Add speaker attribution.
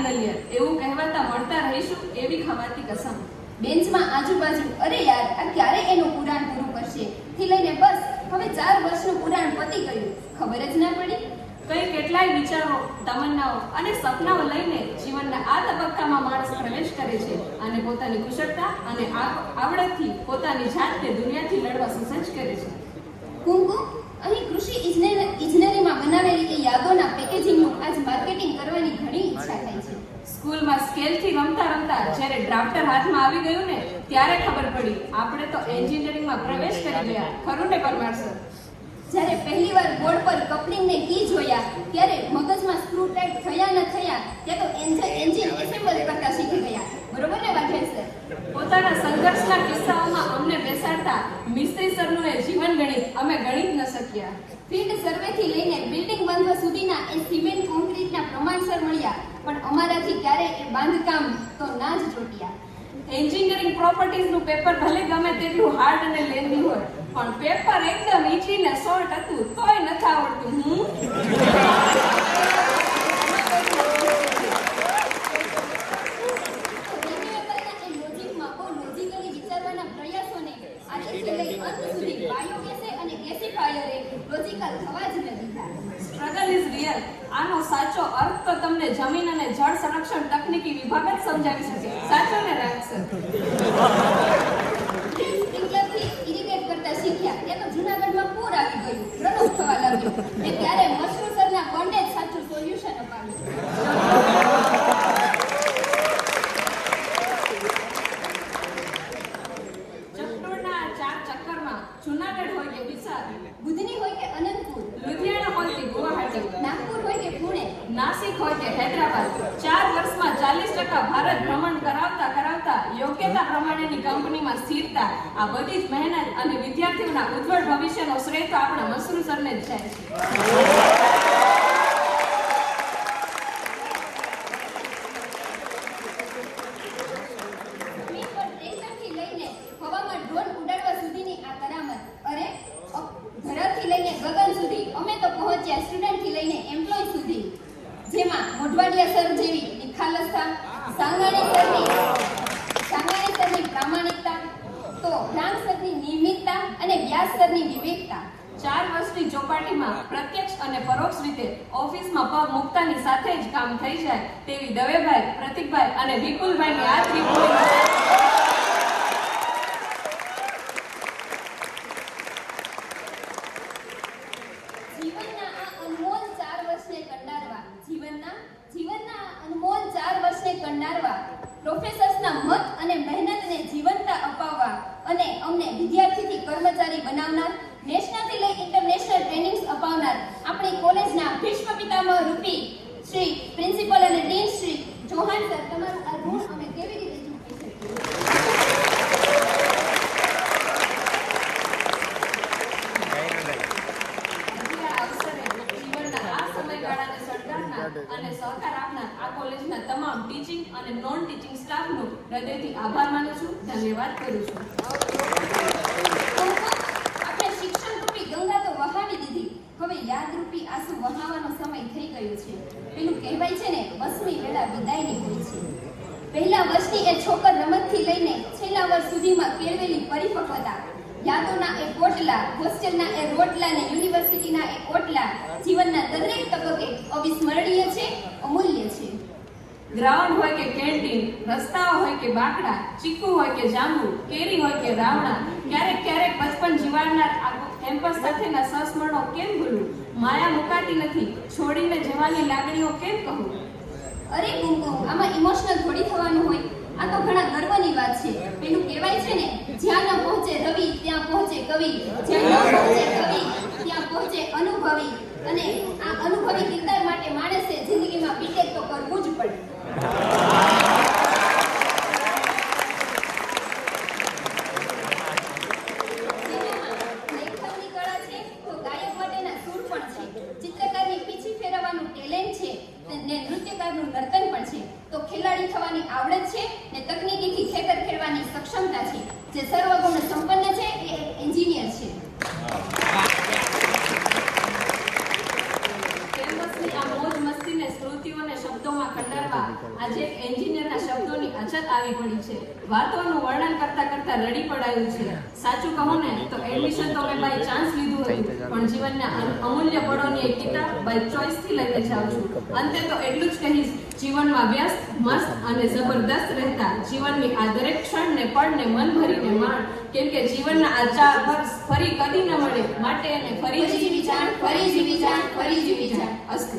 Speaker 1: Final year એવું કહેવાતા મળતા રહીશું એવી ખવાતી કસમ.
Speaker 2: બેન્ચમાં આજુબાજુ અરે યાર આ ક્યારે એનું પુરાણ પૂરું કરશે થી લઈને બસ હવે 4 વર્ષનું પુરાણ પતી ગયું, ખબર જ ના પડી.
Speaker 1: કઈ કેટલાય વિચારો, તમન્નાઓ અને સપનાઓ લઈને જીવનના આ તબક્કામાં માણસ પ્રવેશ કરે છે અને પોતાની કુશળતા અને આવડતથી પોતાની જાતને દુનિયાથી લડવા સસજ્જ કરે છે.
Speaker 2: કુંકુ, અહીં કૃષિ ઇજનેરીમાં બનાવેલી એ યાદોના પેકેજિંગનું આજ માર્કેટિંગ કરવાની ઘણી ઈચ્છા થાય છે.
Speaker 1: સ્કૂલમાં સ્કેલથી રમતા રમતા જ્યારે ડ્રાફ્ટર હાથમાં આવી ગયું ને ત્યારે ખબર પડી આપણે તો એન્જિનિયરિંગમાં પ્રવેશ કરી ગયા. ખરું ને પરમાર સર?
Speaker 2: જ્યારે પહેલીવાર બોર્ડ પર કપલિંગને કી જોયા ત્યારે મગજમાં સ્ક્રૂ ટાઈટ થયા ન થયા ત્યાં તો એન્જિન એસેમ્બલ કરતા શીખી ગયા. બરોબર ને વાઘેલ સર?
Speaker 1: પોતાના સંઘર્ષના કિસ્સાઓમાં અમને બેસાડતા મિસ્ત્રી સરનું એ જીવન ગણિત અમે ગણિત ન શક્યા.
Speaker 2: ફિલ્ડ સર્વેથી લઈને બિલ્ડિંગ બાંધવા સુધીના એ સિમેન્ટ કોન્ક્રીટના પ્રમાણસર મળ્યા પણ અમારાથી ક્યારે એ બાંધકામ તો ના જ જોટ્યા.
Speaker 1: એન્જિનિયરિંગ પ્રોપર્ટીઝનું પેપર ભલે ગમે તેટલું હાર્ડ અને લેન્ધી હોય પણ પેપર એકદમ ઈઝી ને શોર્ટ હતું તોય નથી આવડતું.
Speaker 2: વિચારવાના પ્રયાસોને આજથી લઈ અંત સુધી બાયોગેસે અને ગેસિફાયરે લોજિકલ થવા જ ન દીધા.
Speaker 1: Struggle is real. આનો સાચો અર્થ તો તમને જમીન અને જળ સંરક્ષણ તકનીકી વિભાગ જ સમજાવી શકે. સાચો ને રાગ સર?
Speaker 2: સ્પ્રિંકલરથી ઇરિગેટ કરતા શીખ્યા એ તો જૂનાગઢમાં પૂર આવી ગયું, રનઆઉટ થવા લાગ્યું ને ત્યારે મશરૂ સરના બંને જ સાચું સોલ્યુશન અપાવ્યું.
Speaker 1: ચકડોળના 4 ચક્કરમાં જૂનાગઢ હોય કે વિસાર,
Speaker 2: બુધની હોય કે અનંતપુર,
Speaker 1: લુધિયાણા હોય કે ગુવાહાટી,
Speaker 2: નાગપુર હોય કે પુણે,
Speaker 1: નાસિક હોય કે હૈદરાબાદ, 4 વર્ષમાં 40% ભારત ભ્રમણ કરાવતા યોગ્યતા પ્રમાણેની કંપનીમાં સ્થિરતા, આ બધી જ મહેનત અને વિદ્યાર્થીઓના ઉજ્જવળ ભવિષ્યનો શ્રેય તો આપણા મશરૂ સરને જ જાય છે.
Speaker 2: સ્ટુડન્ટથી લઈને એમ્પ્લોય સુધી, જેમાં મોઢવાડિયા સર જેવી નિખાલસતા, સાંગાણી સરની પ્રામાણિકતા, તો રામ સરની નિયમિતતા અને વ્યાસ સરની વિવેકતા.
Speaker 1: 4 વર્ષની ચોપાટીમાં પ્રત્યક્ષ અને પરોક્ષ રીતે ઓફિસમાં પગ મૂકતાની સાથે જ કામ થઈ જાય તેવી દવેભાઈ, પ્રતિકભાઈ અને વિપુલભાઈની આ ત્રિભુવન
Speaker 2: પ્રોફેસર્સના મત અને મહેનતને જીવંતતા અપાવવા અને અમને વિદ્યાર્થીથી કર્મચારી બનાવનાર, નેશનલથી લઈ ઇન્ટરનેશનલ ટ્રેનિંગ્સ અપાવનાર આપણી કોલેજના ભીષ્મ પિતામહ રૂપી શ્રી પ્રિન્સિપલ અને ડીન શ્રી ચૌહાણ સર, તમારું આ ઋણ અમે કેવી રીતે ચૂકવી
Speaker 1: અને સહકાર આપનાર આ કોલેજના તમામ ટીચિંગ અને નોન ટીચિંગ સ્ટાફનો હૃદયથી આભાર માનું છું, ધન્યવાદ કરું છું.
Speaker 2: આપણે શિક્ષણ રૂપી ગંગા તો વહાવી દીધી, હવે યાદરૂપી આંસુ વહાવવાનો સમય થઈ ગયો છે. પેલું કહેવાય છે ને, 8મી વેળા વિદાયની હોય છે. પહેલા વર્ષની એ છોકર રમતથી લઈને છેલ્લા વર્ષ સુધીમાં કેળવેલી પરિપક્વતા, યાદોના એ પોટલા, હોસ્ટેલના એ રોટલા ને યુનિવર્સિટીના એ ઓટલા જીવનના દરેક તબક્કે અવિસ્મરણીય છે, અમૂલ્ય છે.
Speaker 1: ગ્રાઉન્ડ હોય કે કેન્ટીન, રસ્તાઓ હોય કે બાકડા, ચીકુ હોય કે જાંબુ, કેરી હોય કે રાવણા, ક્યારેક બચપન જીવાડનાર આ કેમ્પસ સાથેના સંસ્મરણો કેમ ભૂલું? માયા મુકાતી નથી, છોડીને જવાની લાગણીઓ કેમ કહું?
Speaker 2: અરે કુમકુમ, આમાં ઇમોશનલ થોડી થવાનું હોય. આ તો ઘણા ગર્વની વાત છે. પેલું કહેવાય છે ને, જ્યાં ન પહોંચે રવિ ત્યાં પહોંચે કવિ, જ્યાં ન પહોંચે કવિ ત્યાં પહોંચે અનુભવી. અને આ અનુભવી કિરદાર માટે માણસે જિંદગીમાં બીટેક તો કરવું જ પડે. લેખનની કળા છે તો ગાયક માટેના સૂર પણ છે, ચિત્રકારની પીછી ફેરવવાનું ટેલેન્ટ છે ને નૃત્યકારનું નર્તન પણ છે, તો ખેલાડી થવાની આવડત છે ને તકનીકીથી ખેતર ખેડવાની સક્ષમતા છે. જે સર્વગુણ સંપન્ન છે એ એક એન્જિનિયર છે.
Speaker 1: કેમ્પસની આ મોજ મસ્તીને સ્મૃતિઓને શબ્દોમાં કંડારવા વિચારવા આજે એન્જિનિયરના શબ્દોની અછત આવી પડી છે. વાતોનું વર્ણન કરતા કરતા રડી પડાયું છે. સાચું કહું ને તો એડમિશન તો મેં બાય ચાન્સ લીધું હતું, પણ જીવનના અમૂલ્ય પળોની એક કિતાબ બાય ચોઇસ થી લઈને જાઉં છું. અંતે તો એટલું જ કહીશ, જીવનમાં વ્યસ્ત, મસ્ત અને જબરદસ્ત રહેતા જીવનની આ દરેક ક્ષણને પળને મન ભરીને માણ, કેમ કે જીવનના આ 4 વર્ષ ફરી કદી ન મળે, માટે એને ફરી જીવી જાણ, ફરી જીવી જાણ, ફરી જીવી જાણ. અસ્તુ.